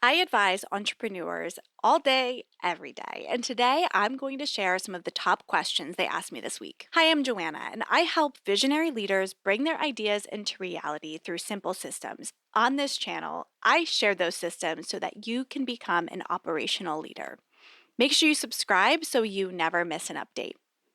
I advise entrepreneurs all day, every day. And today I'm going to share some of the top questions they asked me this week. Hi, I'm Joanna, and I help visionary leaders bring their ideas into reality through simple systems. On this channel, I share those systems so that you can become an operational leader. Make sure you subscribe so you never miss an update.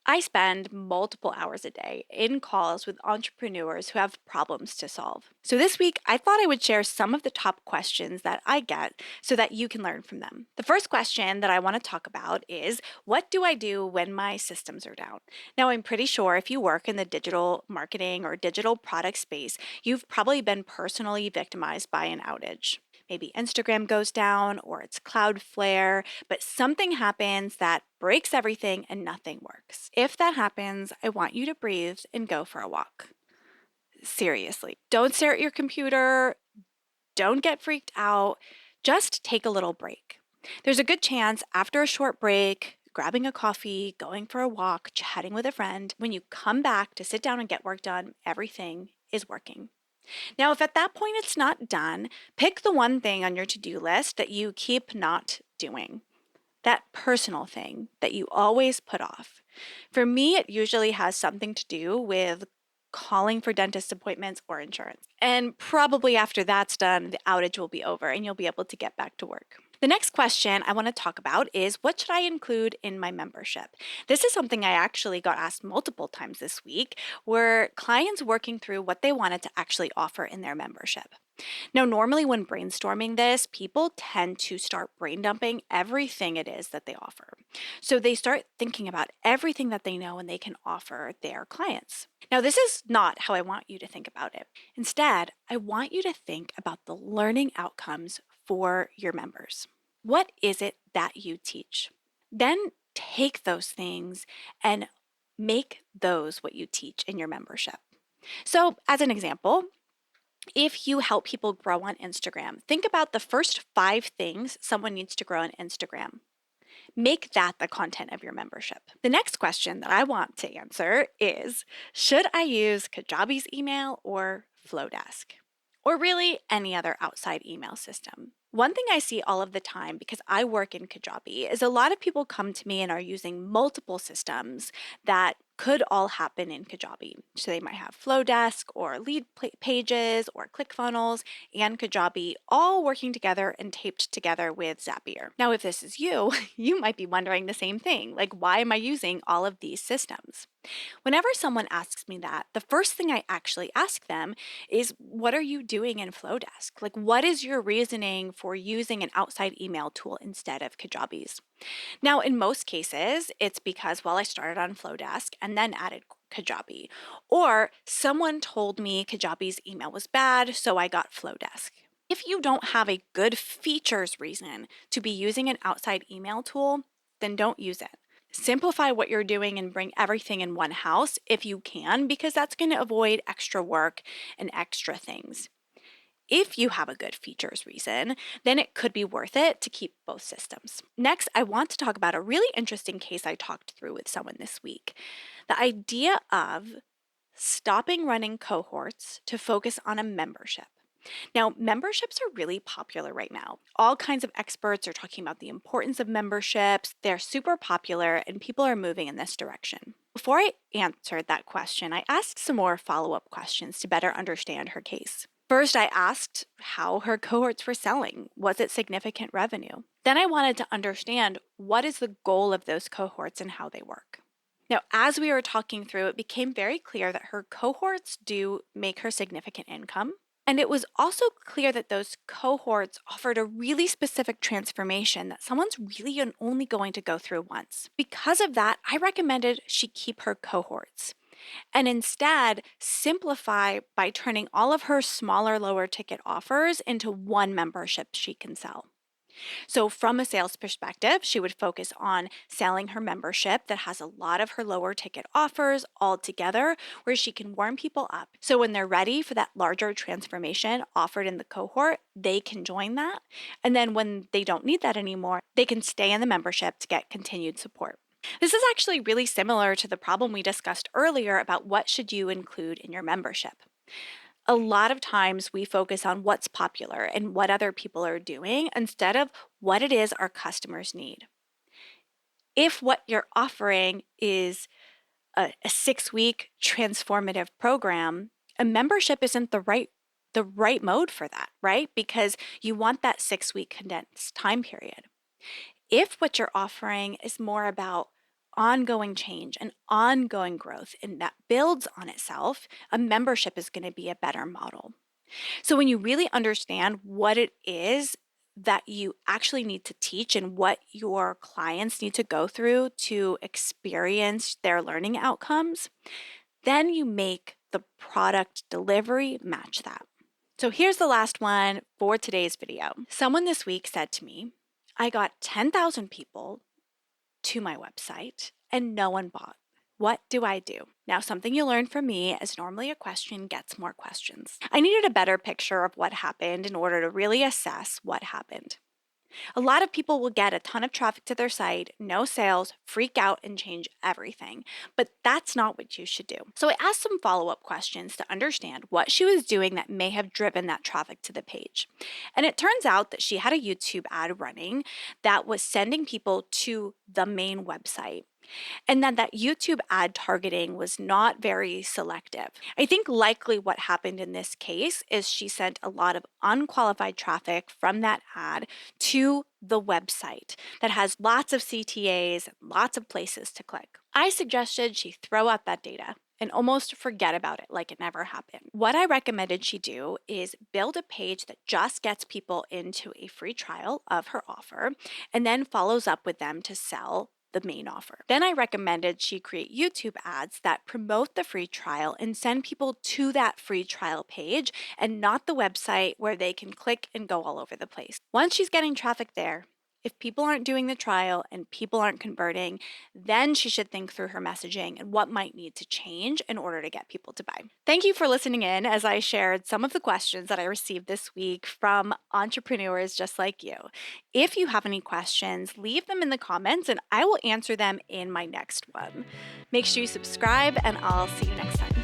I spend multiple hours a day in calls with entrepreneurs who have problems to solve. So this week, I thought I would share some of the top questions that I get so that you can learn from them. The first question that I want to talk about is, what do I do when my systems are down? Now, I'm pretty sure if you work in the digital marketing or digital product space, you've probably been personally victimized by an outage. Maybe Instagram goes down or it's Cloudflare, but something happens that breaks everything and nothing works. If that happens, I want you to breathe and go for a walk. Seriously, don't stare at your computer, don't get freaked out, just take a little break. There's a good chance after a short break, grabbing a coffee, going for a walk, chatting with a friend, when you come back to sit down and get work done, everything is working. Now, if at that point it's not done, pick the one thing on your to-do list that you keep not doing. That personal thing that you always put off. For me, it usually has something to do with calling for dentist appointments or insurance. And probably after that's done, the outage will be over and you'll be able to get back to work. The next question I want to talk about is, what should I include in my membership? This is something I actually got asked multiple times this week, were clients working through what they wanted to actually offer in their membership. Now, normally when brainstorming this, people tend to start brain dumping everything it is that they offer. So they start thinking about everything that they know and they can offer their clients. Now, this is not how I want you to think about it. Instead, I want you to think about the learning outcomes for your members. What is it that you teach? Then take those things and make those what you teach in your membership. So, as an example, if you help people grow on Instagram, think about the first 5 things someone needs to grow on Instagram. Make that the content of your membership. The next question that I want to answer is, should I use Kajabi's email or Flowdesk? Or really any other outside email system? One thing I see all of the time, because I work in Kajabi, is a lot of people come to me and are using multiple systems that could all happen in Kajabi. So they might have Flowdesk or lead pages or ClickFunnels and Kajabi all working together and taped together with Zapier. Now, if this is you, you might be wondering the same thing, like, why am I using all of these systems? Whenever someone asks me that, the first thing I actually ask them is, what are you doing in Flowdesk? Like, what is your reasoning for using an outside email tool instead of Kajabi's? Now, in most cases, it's because, well, I started on Flowdesk and then added Kajabi, or someone told me Kajabi's email was bad, so I got Flowdesk. If you don't have a good features reason to be using an outside email tool, then don't use it. Simplify what you're doing and bring everything in one house if you can, because that's going to avoid extra work and extra things. If you have a good features reason, then it could be worth it to keep both systems. Next, I want to talk about a really interesting case I talked through with someone this week. The idea of stopping running cohorts to focus on a membership. Now, memberships are really popular right now. All kinds of experts are talking about the importance of memberships. They're super popular and people are moving in this direction. Before I answered that question, I asked some more follow-up questions to better understand her case. First, I asked how her cohorts were selling. Was it significant revenue? Then I wanted to understand, what is the goal of those cohorts and how they work. Now, as we were talking through, it became very clear that her cohorts do make her significant income. And it was also clear that those cohorts offered a really specific transformation that someone's really only going to go through once. Because of that, I recommended she keep her cohorts and instead simplify by turning all of her smaller, lower ticket offers into one membership she can sell. So from a sales perspective, she would focus on selling her membership that has a lot of her lower ticket offers all together, where she can warm people up. So when they're ready for that larger transformation offered in the cohort, they can join that. And then when they don't need that anymore, they can stay in the membership to get continued support. This is actually really similar to the problem we discussed earlier about what should you include in your membership. A lot of times we focus on what's popular and what other people are doing instead of what it is our customers need. If what you're offering is a 6-week transformative program, a membership isn't the right mode for that, right? Because you want that 6-week condensed time period. If what you're offering is more about ongoing change and ongoing growth and that builds on itself, a membership is going to be a better model. So when you really understand what it is that you actually need to teach and what your clients need to go through to experience their learning outcomes, then you make the product delivery match that. So here's the last one for today's video. Someone this week said to me, I got 10,000 people to my website and no one bought. What do I do? Now, something you learn from me is normally a question gets more questions. I needed a better picture of what happened in order to really assess what happened. A lot of people will get a ton of traffic to their site, no sales, freak out, and change everything. But that's not what you should do. So I asked some follow-up questions to understand what she was doing that may have driven that traffic to the page. And it turns out that she had a YouTube ad running that was sending people to the main website. And then that YouTube ad targeting was not very selective. I think likely what happened in this case is she sent a lot of unqualified traffic from that ad to the website that has lots of CTAs, lots of places to click. I suggested she throw out that data and almost forget about it like it never happened. What I recommended she do is build a page that just gets people into a free trial of her offer and then follows up with them to sell the main offer. Then I recommended she create YouTube ads that promote the free trial and send people to that free trial page and not the website where they can click and go all over the place. Once she's getting traffic there, if people aren't doing the trial and people aren't converting, then she should think through her messaging and what might need to change in order to get people to buy. Thank you for listening in as I shared some of the questions that I received this week from entrepreneurs just like you. If you have any questions, leave them in the comments and I will answer them in my next one. Make sure you subscribe and I'll see you next time.